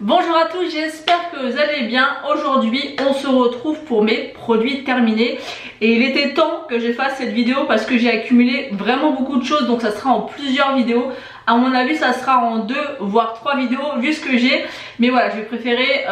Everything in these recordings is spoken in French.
Bonjour à tous, j'espère que vous allez bien. Aujourd'hui on se retrouve pour mes produits terminés et il était temps que je fasse cette vidéo parce que j'ai accumulé vraiment beaucoup de choses, donc ça sera en plusieurs vidéos. À mon avis ça sera en 2 voire 3 vidéos vu ce que j'ai, mais voilà, je vais préférer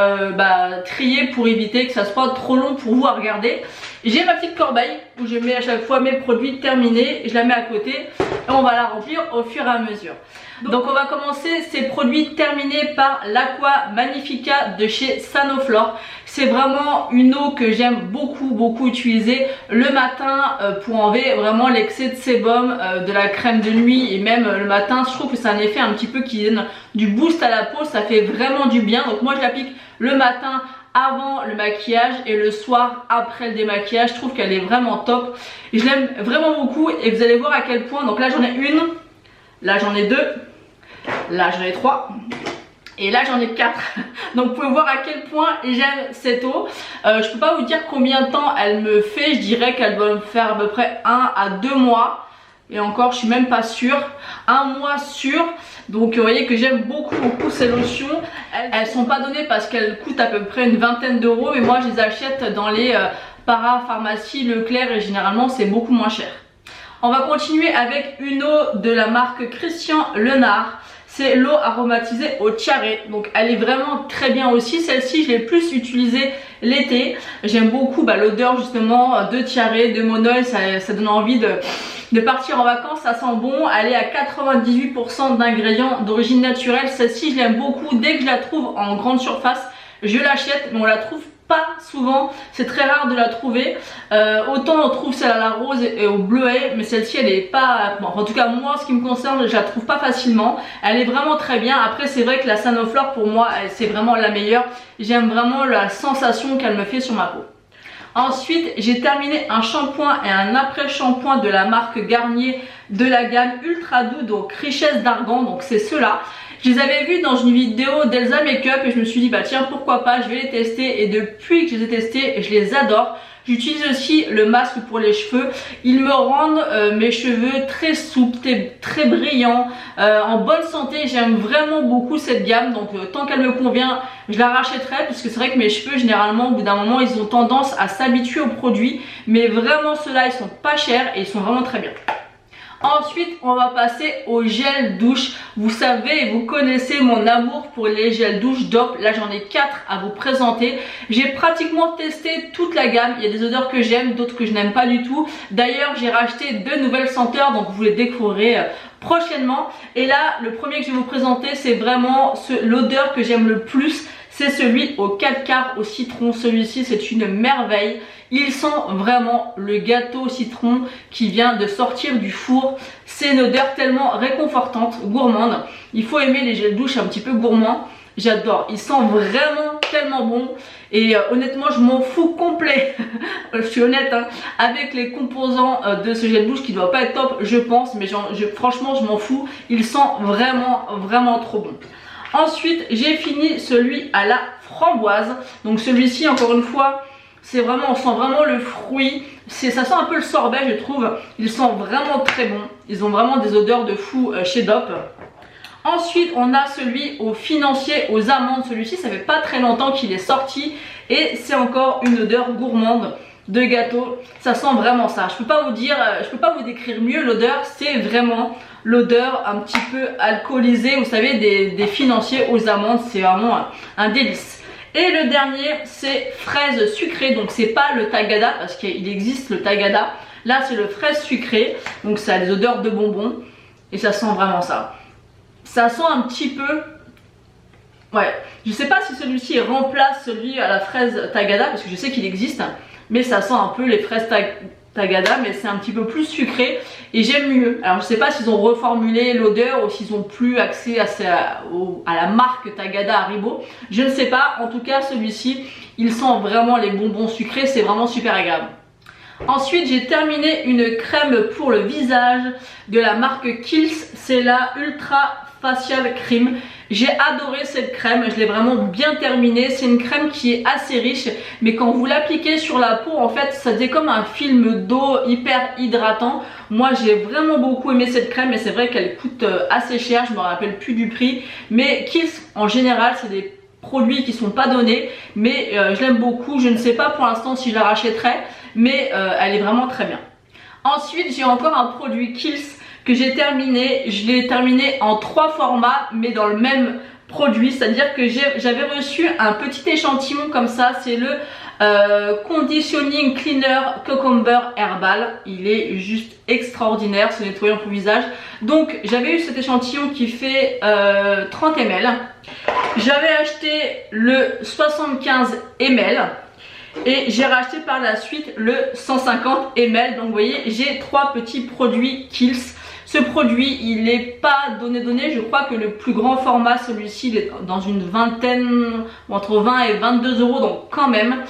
trier pour éviter que ça soit trop long pour vous à regarder. J'ai ma petite corbeille où je mets à chaque fois mes produits terminés, je la mets à côté et on va la remplir au fur et à mesure. Donc on va commencer ces produits terminés par l'Aqua Magnifica de chez Sanoflore. C'est vraiment une eau que j'aime beaucoup utiliser le matin pour enlever vraiment l'excès de sébum de la crème de nuit, et même le matin je trouve que c'est un effet un petit peu qui donne du boost à la peau, ça fait vraiment du bien. Donc moi je l'applique le matin avant le maquillage et le soir après le démaquillage. Je trouve qu'elle est vraiment top et je l'aime vraiment beaucoup, et vous allez voir à quel point. Donc là j'en ai une, là j'en ai 2, là j'en ai 3 et là j'en ai 4. Donc vous pouvez voir à quel point j'aime cette eau. Je peux pas vous dire combien de temps elle me fait, je dirais qu'elle doit me faire à peu près 1 à 2 mois. Et encore je suis même pas sûre, 1 mois sûr. Donc vous voyez que j'aime beaucoup ces lotions. Elles sont pas données parce qu'elles coûtent à peu près une vingtaine d'euros, mais moi je les achète dans les parapharmacies Leclerc et généralement c'est beaucoup moins cher. On va continuer avec une eau de la marque Christian Lenard. C'est l'eau aromatisée au tiare, donc elle est vraiment très bien aussi. Celle-ci je l'ai plus utilisée l'été. J'aime beaucoup l'odeur justement de tiare, de monoeil, ça donne envie de partir en vacances, ça sent bon. Elle est à 98% d'ingrédients d'origine naturelle. Celle-ci je l'aime beaucoup, dès que je la trouve en grande surface je l'achète, mais on la trouve pas souvent, c'est très rare de la trouver. Autant on trouve celle à la rose et au bleuet, mais celle-ci elle est pas, bon, en tout cas moi en ce qui me concerne je la trouve pas facilement. Elle est vraiment très bien. Après c'est vrai que la Sanoflore pour moi c'est vraiment la meilleure. J'aime vraiment la sensation qu'elle me fait sur ma peau. Ensuite j'ai terminé un shampoing et un après shampoing de la marque Garnier de la gamme Ultra Doux, donc richesse d'argan, donc c'est ceux-là. Je les avais vus dans une vidéo d'Elsa Makeup et je me suis dit tiens pourquoi pas, je vais les tester, et depuis que je les ai testés je les adore. J'utilise aussi le masque pour les cheveux, ils me rendent mes cheveux très souples, très brillants, en bonne santé. J'aime vraiment beaucoup cette gamme, donc tant qu'elle me convient je la rachèterai, puisque c'est vrai que mes cheveux généralement au bout d'un moment ils ont tendance à s'habituer aux produits, mais vraiment ceux-là ils sont pas chers et ils sont vraiment très bien. Ensuite on va passer au gel douche. Vous savez et vous connaissez mon amour pour les gels douche DOP. Là j'en ai 4 à vous présenter. J'ai pratiquement testé toute la gamme. Il y a des odeurs que j'aime, d'autres que je n'aime pas du tout. D'ailleurs j'ai racheté 2 nouvelles senteurs, donc vous les découvrirez prochainement. Et là le premier que je vais vous présenter c'est vraiment l'odeur que j'aime le plus. C'est celui au 4 quarts au citron. Celui-ci c'est une merveille. Il sent vraiment le gâteau au citron qui vient de sortir du four. C'est une odeur tellement réconfortante, gourmande. Il faut aimer les gels douche un petit peu gourmands. J'adore, il sent vraiment tellement bon. Et honnêtement je m'en fous complet, je suis honnête avec les composants de ce gel douche qui doit pas être top je pense, mais franchement je m'en fous. Il sent vraiment trop bon. Ensuite j'ai fini celui à la framboise. Donc celui-ci encore une fois c'est vraiment, on sent vraiment le fruit, ça sent un peu le sorbet je trouve. Ils sont vraiment très bons, ils ont vraiment des odeurs de fou chez DOP. Ensuite on a celui au financier aux amandes. Celui-ci ça fait pas très longtemps qu'il est sorti et c'est encore une odeur gourmande de gâteau. Ça sent vraiment ça, je peux pas vous dire, je peux pas vous décrire mieux l'odeur. C'est vraiment l'odeur un petit peu alcoolisée, vous savez, des financiers aux amandes. C'est vraiment un délice. Et le dernier c'est fraise sucrée, donc c'est pas le tagada parce qu'il existe le tagada. Là c'est le fraise sucrée, donc ça a des odeurs de bonbons et ça sent vraiment ça. Ça sent un petit peu, ouais, je sais pas si celui-ci remplace celui à la fraise tagada parce que je sais qu'il existe, mais ça sent un peu les fraises tagada, mais c'est un petit peu plus sucré et j'aime mieux. Alors je sais pas s'ils ont reformulé l'odeur ou s'ils ont plus accès à la marque Tagada Haribo, je ne sais pas. En tout cas celui-ci il sent vraiment les bonbons sucrés, c'est vraiment super agréable. Ensuite j'ai terminé une crème pour le visage de la marque Kiehl's, c'est la Ultra Facial Cream. J'ai adoré cette crème, je l'ai vraiment bien terminée. C'est une crème qui est assez riche, mais quand vous l'appliquez sur la peau, en fait, ça fait comme un film d'eau hyper hydratant. Moi, j'ai vraiment beaucoup aimé cette crème, mais c'est vrai qu'elle coûte assez cher, je me rappelle plus du prix. Mais Kiehl's, en général, c'est des produits qui sont pas donnés, mais je l'aime beaucoup. Je ne sais pas pour l'instant si je la rachèterai, mais elle est vraiment très bien. Ensuite, j'ai encore un produit Kiehl's que j'ai terminé. Je l'ai terminé en 3 formats, mais dans le même produit, c'est-à-dire que j'avais reçu un petit échantillon comme ça. C'est le Conditioning Cleaner Cucumber Herbal. Il est juste extraordinaire, ce nettoyant pour visage. Donc j'avais eu cet échantillon qui fait 30 ml. J'avais acheté le 75 ml et j'ai racheté par la suite le 150 ml. Donc vous voyez, j'ai 3 petits produits Kiehl's. Ce produit, il n'est pas donné. Je crois que le plus grand format, celui-ci, il est dans une vingtaine, entre 20 et 22 €, donc quand même.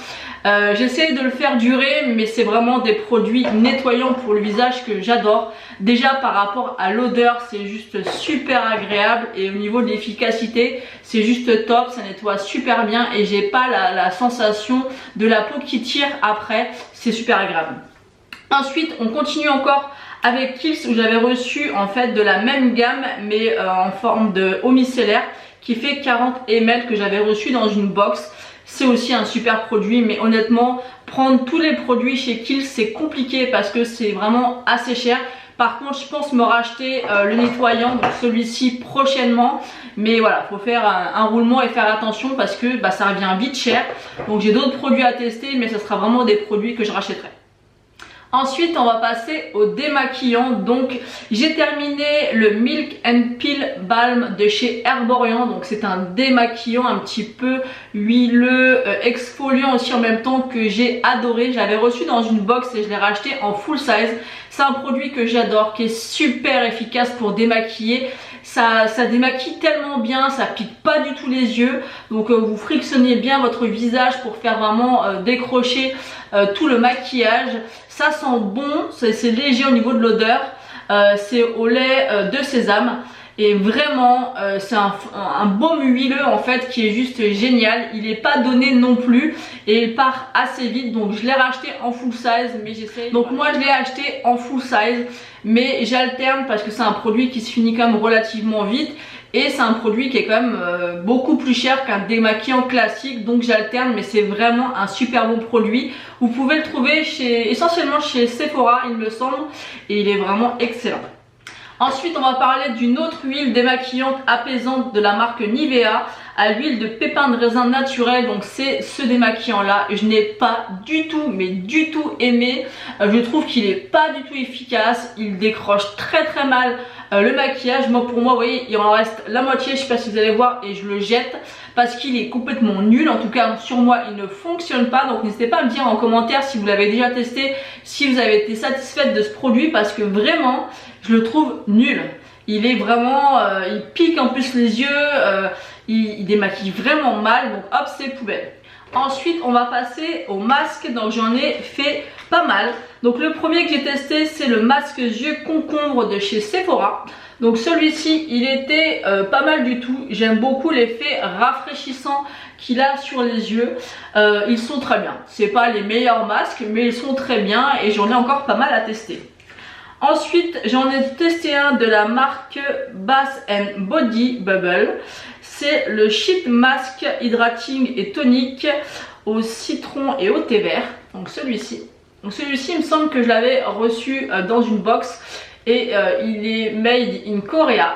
J'essaie de le faire durer, mais c'est vraiment des produits nettoyants pour le visage que j'adore. Déjà par rapport à l'odeur, c'est juste super agréable, et au niveau de l'efficacité, c'est juste top. Ça nettoie super bien et j'ai pas la sensation de la peau qui tire après. C'est super agréable. Ensuite, on continue encore avec Kiehl's, où j'avais reçu en fait de la même gamme, mais en forme de eau micellaire, qui fait 40 ml, que j'avais reçu dans une box. C'est aussi un super produit, mais honnêtement, prendre tous les produits chez Kiehl's, c'est compliqué parce que c'est vraiment assez cher. Par contre, je pense me racheter le nettoyant, donc celui-ci prochainement. Mais voilà, faut faire un roulement et faire attention parce que ça revient vite cher. Donc j'ai d'autres produits à tester, mais ce sera vraiment des produits que je rachèterai. Ensuite, on va passer au démaquillant. Donc, j'ai terminé le Milk and Peel Balm de chez Herborian. Donc, c'est un démaquillant un petit peu huileux, exfoliant aussi en même temps, que j'ai adoré. J'avais reçu dans une box et je l'ai racheté en full size. C'est un produit que j'adore, qui est super efficace pour démaquiller. Ça démaquille tellement bien, ça pique pas du tout les yeux. Donc vous frictionnez bien votre visage pour faire vraiment décrocher tout le maquillage. Ça sent bon, c'est léger au niveau de l'odeur. C'est au lait de sésame. Et vraiment c'est un baume huileux en fait qui est juste génial. Il n'est pas donné non plus et il part assez vite. Donc je l'ai racheté en full size, mais j'essaie. Donc moi je l'ai acheté en full size, mais j'alterne parce que c'est un produit qui se finit quand même relativement vite. Et c'est un produit qui est quand même beaucoup plus cher qu'un démaquillant classique. Donc j'alterne, mais c'est vraiment un super bon produit. Vous pouvez le trouver essentiellement chez Sephora, il me semble. Et il est vraiment excellent. Ensuite, on va parler d'une autre huile démaquillante apaisante de la marque Nivea, à l'huile de pépins de raisin naturel. Donc c'est ce démaquillant là, je n'ai pas du tout, mais du tout aimé. Je trouve qu'il est pas du tout efficace, il décroche très très mal le maquillage. Pour moi, vous voyez, il en reste la moitié, je sais pas si vous allez voir, et je le jette parce qu'il est complètement nul. En tout cas sur moi, il ne fonctionne pas. Donc n'hésitez pas à me dire en commentaire si vous l'avez déjà testé, si vous avez été satisfaite de ce produit, parce que vraiment je le trouve nul. Il est vraiment, il pique en plus les yeux, il démaquille vraiment mal. Donc hop, c'est poubelle. Ensuite, on va passer au masque. Donc j'en ai fait pas mal. Donc le premier que j'ai testé, c'est le masque yeux concombre de chez Sephora. Donc celui-ci, il était pas mal du tout. J'aime beaucoup l'effet rafraîchissant qu'il a sur les yeux. Ils sont très bien. C'est pas les meilleurs masques, mais ils sont très bien et j'en ai encore pas mal à tester. Ensuite, j'en ai testé un de la marque Bath & Body Bubble. C'est le Sheet Mask Hydrating et Tonique au citron et au thé vert. Donc celui-ci. Donc celui-ci, il me semble que je l'avais reçu dans une box. Et il est made in Korea.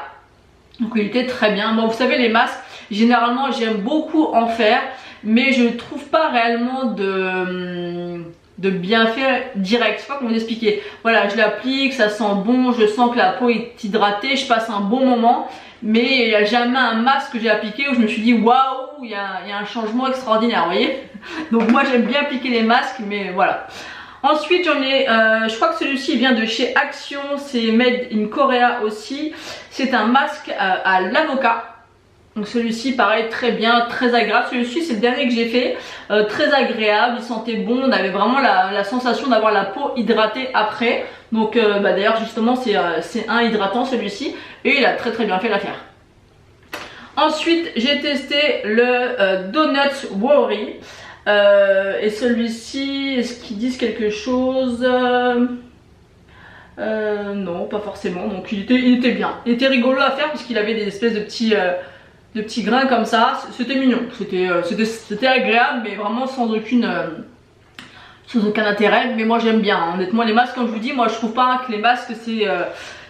Donc il était très bien. Bon, vous savez, les masques, généralement, j'aime beaucoup en faire. Mais je ne trouve pas réellement de bienfait direct. Je sais pas comment vous expliquer. Voilà, je l'applique, ça sent bon, je sens que la peau est hydratée, je passe un bon moment. Mais il n'y a jamais un masque que j'ai appliqué où je me suis dit waouh, il y a un changement extraordinaire, vous voyez. Donc moi j'aime bien appliquer les masques, mais voilà. Ensuite j'en ai, je crois que celui-ci vient de chez Action, c'est made in Korea aussi. C'est un masque à l'avocat. Donc celui-ci pareil, très bien, très agréable. Celui-ci c'est le dernier que j'ai fait, très agréable, il sentait bon, on avait vraiment la sensation d'avoir la peau hydratée après. Donc d'ailleurs justement c'est un hydratant celui-ci et il a très très bien fait l'affaire. Ensuite j'ai testé le Donuts Worry et celui-ci, est-ce qu'ils disent quelque chose? Non, pas forcément. Donc il était bien, il était rigolo à faire puisqu'il avait des espèces de petits de petits grains comme ça. C'était mignon, c'était agréable, mais vraiment sans aucun intérêt. Mais moi j'aime bien, hein. Honnêtement les masques, comme je vous dis, moi je trouve pas que les masques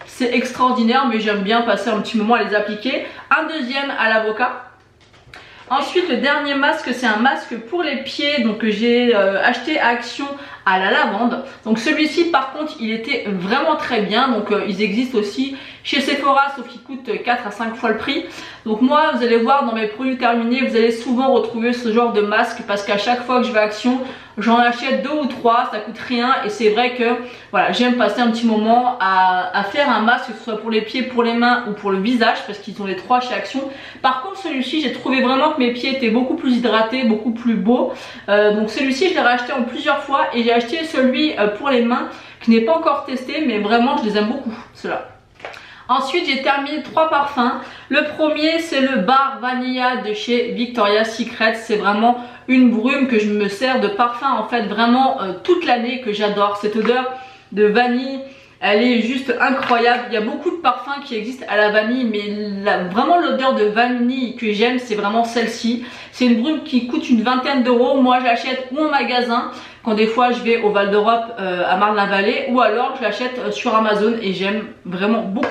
c'est extraordinaire, mais j'aime bien passer un petit moment à les appliquer. Un deuxième à l'avocat. Ensuite le dernier masque, c'est un masque pour les pieds, donc que j'ai acheté à Action à la lavande. Donc celui-ci par contre il était vraiment très bien, donc ils existent aussi chez Sephora, sauf qu'ils coûtent 4 à 5 fois le prix. Donc moi vous allez voir dans mes produits terminés, vous allez souvent retrouver ce genre de masque, parce qu'à chaque fois que je vais à Action, j'en achète 2 ou 3, ça coûte rien, et c'est vrai que voilà, j'aime passer un petit moment à faire un masque, que ce soit pour les pieds, pour les mains ou pour le visage, parce qu'ils ont les 3 chez Action. Par contre celui-ci, j'ai trouvé vraiment que mes pieds étaient beaucoup plus hydratés, beaucoup plus beaux, donc celui-ci je l'ai racheté en plusieurs fois, et j'ai acheté celui pour les mains que je n'ai pas encore testé, mais vraiment je les aime beaucoup ceux-là. Ensuite j'ai terminé 3 parfums. Le premier c'est le Bar Vanilla de chez Victoria's Secret. C'est vraiment une brume que je me sers de parfum en fait vraiment toute l'année, que j'adore. Cette odeur de vanille, elle est juste incroyable. Il y a beaucoup de parfums qui existent à la vanille, mais vraiment l'odeur de vanille que j'aime, c'est vraiment celle-ci. C'est une brume qui coûte une vingtaine d'euros. Moi j'achète ou en magasin, quand des fois je vais au Val d'Europe à Marne-la-Vallée, ou alors je l'achète sur Amazon, et j'aime vraiment beaucoup.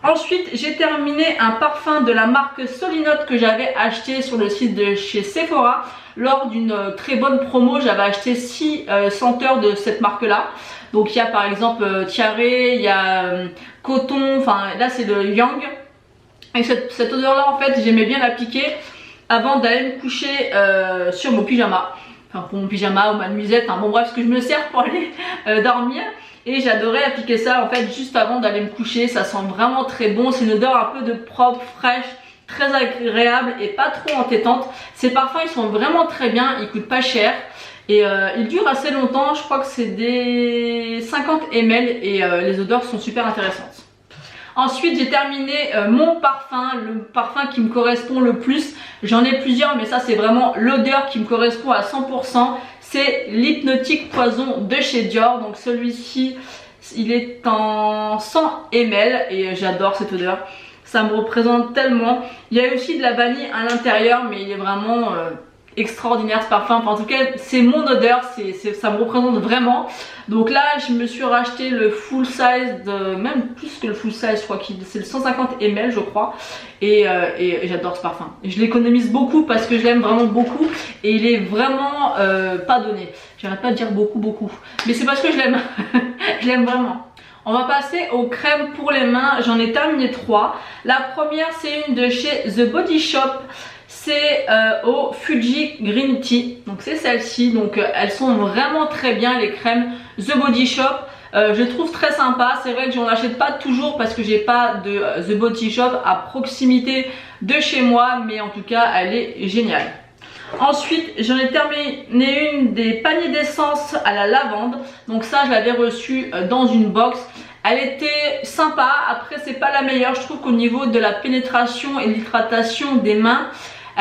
Ensuite j'ai terminé un parfum de la marque Solinote que j'avais acheté sur le site de chez Sephora. Lors d'une très bonne promo, j'avais acheté 6 senteurs de cette marque là. Donc il y a par exemple Tiare, il y a Coton, enfin là c'est le Yang. Et cette odeur là en fait j'aimais bien l'appliquer avant d'aller me coucher sur mon pyjama. Enfin pour mon pyjama ou ma nuisette, enfin bon bref, ce que je me sers pour aller dormir. Et j'adorais appliquer ça en fait juste avant d'aller me coucher. Ça sent vraiment très bon, c'est une odeur un peu de propre, fraîche, très agréable et pas trop entêtante. Ces parfums ils sont vraiment très bien, ils coûtent pas cher. Et ils durent assez longtemps, je crois que c'est des 50 ml, et les odeurs sont super intéressantes. Ensuite j'ai terminé mon parfum, le parfum qui me correspond le plus. J'en ai plusieurs, mais ça c'est vraiment l'odeur qui me correspond à 100%. C'est l'Hypnotique Poison de chez Dior. Donc celui-ci il est en 100 ml et j'adore cette odeur. Ça me représente tellement. Il y a aussi de la vanille à l'intérieur, mais il est vraiment extraordinaire ce parfum. Enfin, en tout cas c'est mon odeur, ça me représente vraiment. Donc là je me suis racheté le full size, même plus que le full size, je crois que c'est le 150 ml je crois, et j'adore ce parfum. Je l'économise beaucoup parce que je l'aime vraiment beaucoup, et il est vraiment pas donné. J'arrête pas de dire beaucoup, mais c'est parce que je l'aime. Je l'aime vraiment. On va passer aux crèmes pour les mains. J'en ai terminé 3. La première c'est une de chez The Body Shop. C'est au Fuji Green Tea. Donc c'est celle-ci. Donc elles sont vraiment très bien les crèmes The Body Shop. Je trouve très sympa. C'est vrai que j'en achète pas toujours parce que j'ai pas de The Body Shop à proximité de chez moi, mais en tout cas elle est géniale. Ensuite j'en ai terminé une des paniers d'essence à la lavande. Donc ça je l'avais reçue dans une box. Elle était sympa. Après c'est pas la meilleure. Je trouve qu'au niveau de la pénétration et de l'hydratation des mains,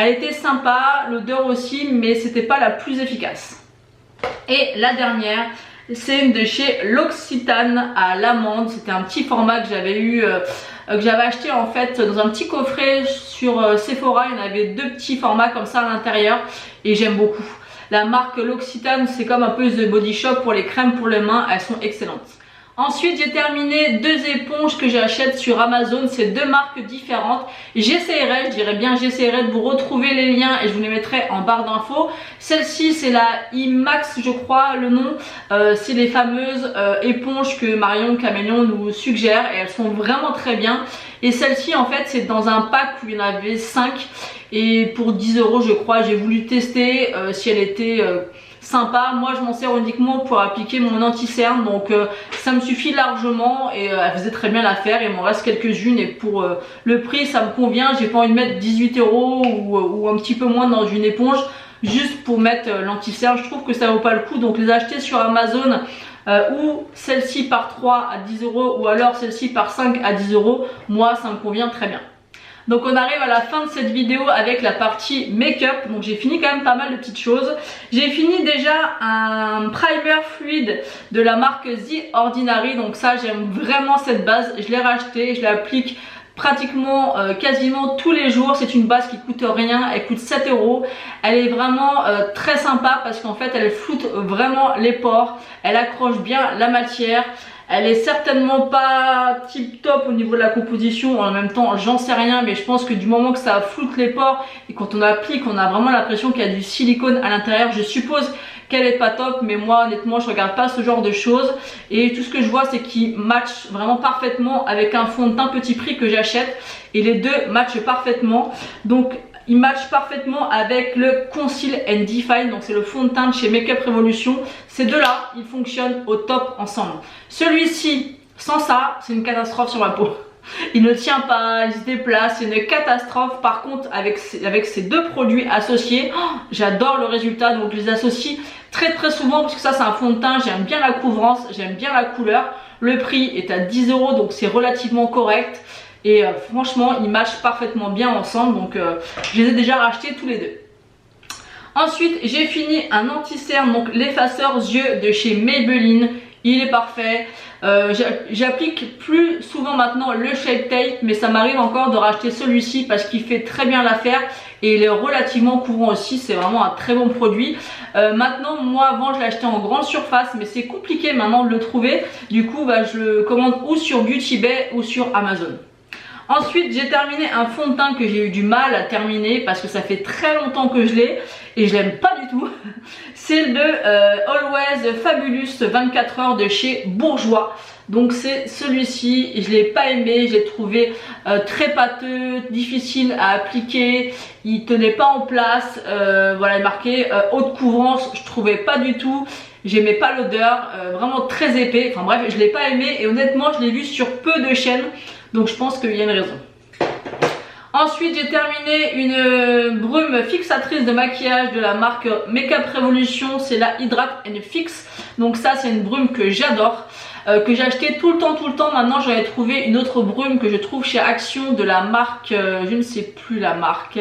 elle était sympa, l'odeur aussi, mais c'était pas la plus efficace. Et la dernière, c'est une de chez L'Occitane à l'amande. C'était un petit format que j'avais eu, que j'avais acheté en fait dans un petit coffret sur Sephora. Il y en avait 2 petits formats comme ça à l'intérieur, et j'aime beaucoup. La marque L'Occitane, c'est comme un peu The Body Shop pour les crèmes pour les mains, elles sont excellentes. Ensuite j'ai terminé 2 éponges que j'achète sur Amazon. C'est 2 marques différentes. J'essaierai, je dirais bien j'essaierai de vous retrouver les liens et je vous les mettrai en barre d'infos. Celle-ci c'est la IMAX je crois le nom. C'est les fameuses éponges que Marion Caméléon nous suggère, et elles sont vraiment très bien. Et celle-ci en fait c'est dans un pack où il y en avait 5, et pour 10 € je crois. J'ai voulu tester si elle était sympa. Moi je m'en sers uniquement pour appliquer mon anti-cerne, donc ça me suffit largement, et elle faisait très bien l'affaire. Il m'en reste quelques-unes, et pour le prix ça me convient. J'ai pas envie de mettre 18 € ou un petit peu moins dans une éponge juste pour mettre l'anti-cerne. Je trouve que ça vaut pas le coup, donc les acheter sur Amazon ou celle-ci par 3 à 10 € ou alors celle-ci par 5 à 10 €, moi ça me convient très bien. Donc on arrive à la fin de cette vidéo avec la partie make-up. Donc j'ai fini quand même pas mal de petites choses. J'ai fini déjà un primer fluide de la marque The Ordinary. Donc ça j'aime vraiment cette base. Je l'ai racheté, je l'applique pratiquement quasiment tous les jours. C'est une base qui coûte rien, elle coûte 7 €. Elle est vraiment très sympa parce qu'en fait elle floute vraiment les pores, elle accroche bien la matière. Elle est certainement pas tip top au niveau de la composition, en même temps j'en sais rien, mais je pense que du moment que ça floute les pores et quand on applique on a vraiment l'impression qu'il y a du silicone à l'intérieur. Je suppose qu'elle est pas top, mais moi honnêtement je regarde pas ce genre de choses et tout ce que je vois c'est qu'il match vraiment parfaitement avec un fond de teint petit prix que j'achète et les deux matchent parfaitement. Donc il match parfaitement avec le Conceal and Define, donc c'est le fond de teint de chez Makeup Revolution. Ces deux là ils fonctionnent au top ensemble. Celui-ci sans ça c'est une catastrophe sur ma peau. Il ne tient pas, il se déplace, c'est une catastrophe. Par contre avec ces deux produits associés, j'adore le résultat, donc je les associe très souvent parce que ça c'est un fond de teint, j'aime bien la couvrance, j'aime bien la couleur. Le prix est à 10 € donc c'est relativement correct et franchement ils matchent parfaitement bien ensemble, donc je les ai déjà rachetés tous les deux. Ensuite j'ai fini un anti-cerne, donc l'effaceur yeux de chez Maybelline. Il est parfait. J'applique plus souvent maintenant le Shape Tape, mais ça m'arrive encore de racheter celui-ci parce qu'il fait très bien l'affaire et il est relativement couvrant aussi. C'est vraiment un très bon produit. Maintenant, moi avant je l'achetais en grande surface, mais c'est compliqué maintenant de le trouver. Du coup, je le commande ou sur Beauty Bay ou sur Amazon. Ensuite, j'ai terminé un fond de teint que j'ai eu du mal à terminer parce que ça fait très longtemps que je l'ai et je l'aime pas du tout. C'est le Always Fabulous 24 heures de chez Bourjois. Donc c'est celui-ci, je l'ai pas aimé, je l'ai trouvé très pâteux, difficile à appliquer, il tenait pas en place, voilà, il est marqué haute couvrance, je trouvais pas du tout. J'aimais pas l'odeur, vraiment très épais, enfin bref je l'ai pas aimé et honnêtement je l'ai vu sur peu de chaînes. Donc je pense qu'il y a une raison. Ensuite j'ai terminé une brume fixatrice de maquillage de la marque Makeup Revolution. C'est la Hydrate and Fix. Donc ça c'est une brume que j'adore, que j'ai acheté tout le temps. Maintenant j'en ai trouvé une autre brume que je trouve chez Action de la marque, je ne sais plus la marque.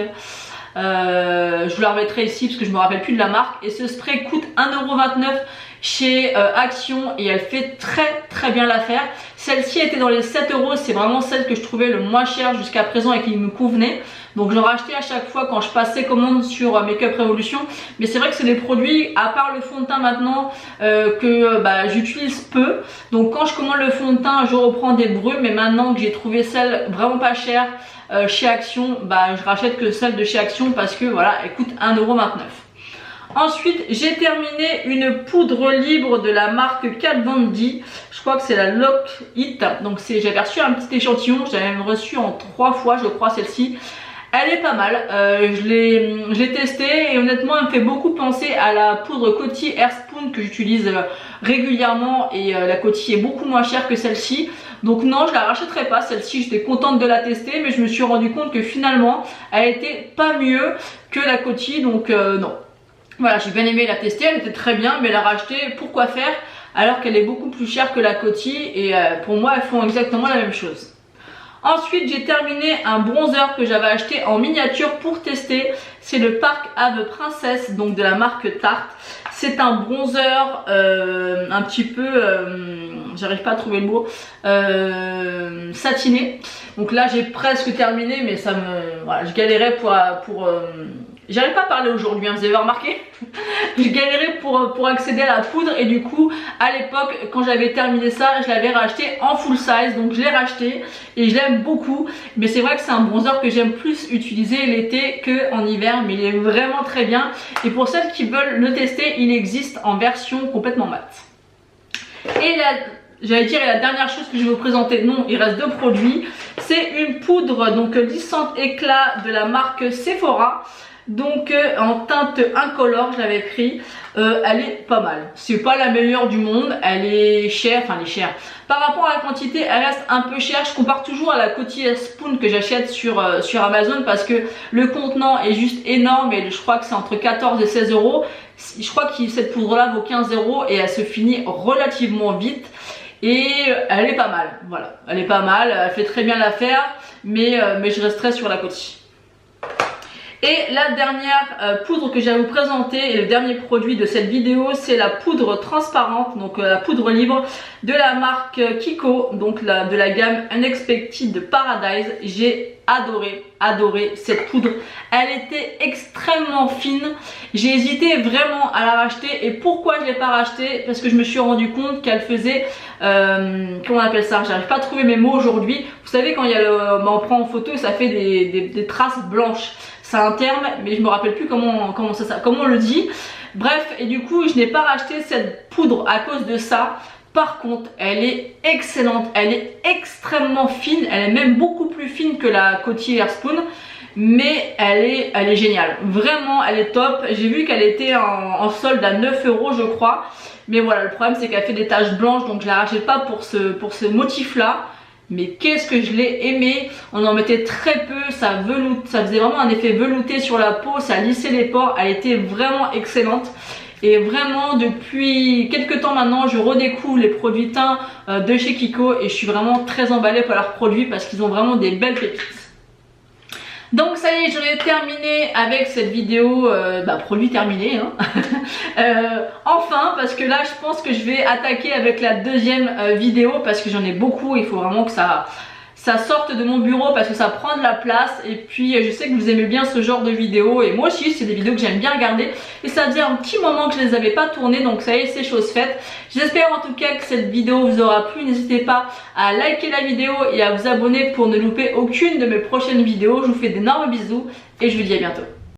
Je vous la remettrai ici parce que je me rappelle plus de la marque. Et ce spray coûte 1,29 € chez Action et elle fait très bien l'affaire. Celle-ci était dans les 7 €, c'est vraiment celle que je trouvais le moins cher jusqu'à présent et qui me convenait. Donc j'en rachetais à chaque fois quand je passais commande sur Makeup Revolution. Mais c'est vrai que c'est des produits, à part le fond de teint maintenant, que j'utilise peu. Donc quand je commande le fond de teint, je reprends des brumes. Mais maintenant que j'ai trouvé celle vraiment pas chère chez Action, je rachète que celle de chez Action parce que voilà, elle coûte 1,29 €. Ensuite j'ai terminé une poudre libre de la marque Kat Von D. Je crois que c'est la Lock It. Donc j'avais reçu un petit échantillon, j'avais même reçu en 3 fois je crois celle-ci. Elle est pas mal, je l'ai testée et honnêtement elle me fait beaucoup penser à la poudre Coty Air Spoon que j'utilise régulièrement et la Coty est beaucoup moins chère que celle-ci. Donc non, je la rachèterai pas celle-ci, j'étais contente de la tester mais je me suis rendu compte que finalement elle était pas mieux que la Coty, donc non. Voilà, j'ai bien aimé la tester, elle était très bien, mais la racheter, pourquoi faire alors qu'elle est beaucoup plus chère que la Coty et pour moi elles font exactement la même chose. Ensuite j'ai terminé un bronzer que j'avais acheté en miniature pour tester. C'est le Park Ave Princess, donc de la marque Tarte. C'est un bronzer un petit peu, j'arrive pas à trouver le mot, satiné. Donc là j'ai presque terminé mais ça me, voilà, je galérais pour j'arrive pas à parler aujourd'hui, hein, vous avez remarqué. Je galérais pour accéder à la poudre et du coup à l'époque quand j'avais terminé ça je l'avais racheté en full size, donc je l'ai racheté et je l'aime beaucoup. Mais c'est vrai que c'est un bronzer que j'aime plus utiliser l'été qu'en hiver, mais il est vraiment très bien. Et pour celles qui veulent le tester, il existe en version complètement mat. Et j'allais dire la dernière chose que je vais vous présenter, non il reste deux produits. C'est une poudre donc lissante éclat de la marque Sephora. Donc en teinte incolore je l'avais pris, elle est pas mal, c'est pas la meilleure du monde, elle est chère, enfin elle est chère par rapport à la quantité, elle reste un peu chère. Je compare toujours à la Coty Air Spoon que j'achète sur Amazon parce que le contenant est juste énorme et je crois que c'est entre 14 et 16 €. Je crois que cette poudre là vaut 15 € et elle se finit relativement vite et elle est pas mal, voilà, elle est pas mal, elle fait très bien l'affaire, mais je resterai sur la Coty. Et la dernière poudre que j'ai à vous présenter et le dernier produit de cette vidéo, c'est la poudre transparente, donc la poudre libre de la marque Kiko, donc de la gamme Unexpected Paradise. J'ai adoré cette poudre. Elle était extrêmement fine. J'ai hésité vraiment à la racheter. Et pourquoi je ne l'ai pas rachetée? Parce que je me suis rendu compte qu'elle faisait comment on appelle ça, j'arrive pas à trouver mes mots aujourd'hui. Vous savez, quand il y a on prend en photo, ça fait des traces blanches. C'est un terme, mais je me rappelle plus comment on le dit. Bref, et du coup je n'ai pas racheté cette poudre à cause de ça. Par contre, elle est excellente, elle est extrêmement fine, elle est même beaucoup plus fine que la Coty Airspun, mais elle est géniale. Vraiment, elle est top. J'ai vu qu'elle était en solde à 9 € je crois. Mais voilà, le problème c'est qu'elle fait des taches blanches, donc je la rachète pas pour ce motif là. Mais qu'est-ce que je l'ai aimé. On en mettait très peu, ça faisait vraiment un effet velouté sur la peau, ça lissait les pores, elle était vraiment excellente. Et vraiment depuis quelques temps maintenant, je redécouvre les produits teint de chez Kiko et je suis vraiment très emballée par leurs produits parce qu'ils ont vraiment des belles pépites. Donc ça y est, j'en ai terminé avec cette vidéo, produit terminé hein. Enfin, parce que là je pense que je vais attaquer avec la deuxième vidéo parce que j'en ai beaucoup, il faut vraiment que ça sorte de mon bureau parce que ça prend de la place. Et puis je sais que vous aimez bien ce genre de vidéos et moi aussi c'est des vidéos que j'aime bien regarder et ça faisait un petit moment que je les avais pas tournées, donc ça y est, c'est chose faite. J'espère en tout cas que cette vidéo vous aura plu. N'hésitez pas à liker la vidéo et à vous abonner pour ne louper aucune de mes prochaines vidéos. Je vous fais d'énormes bisous et je vous dis à bientôt.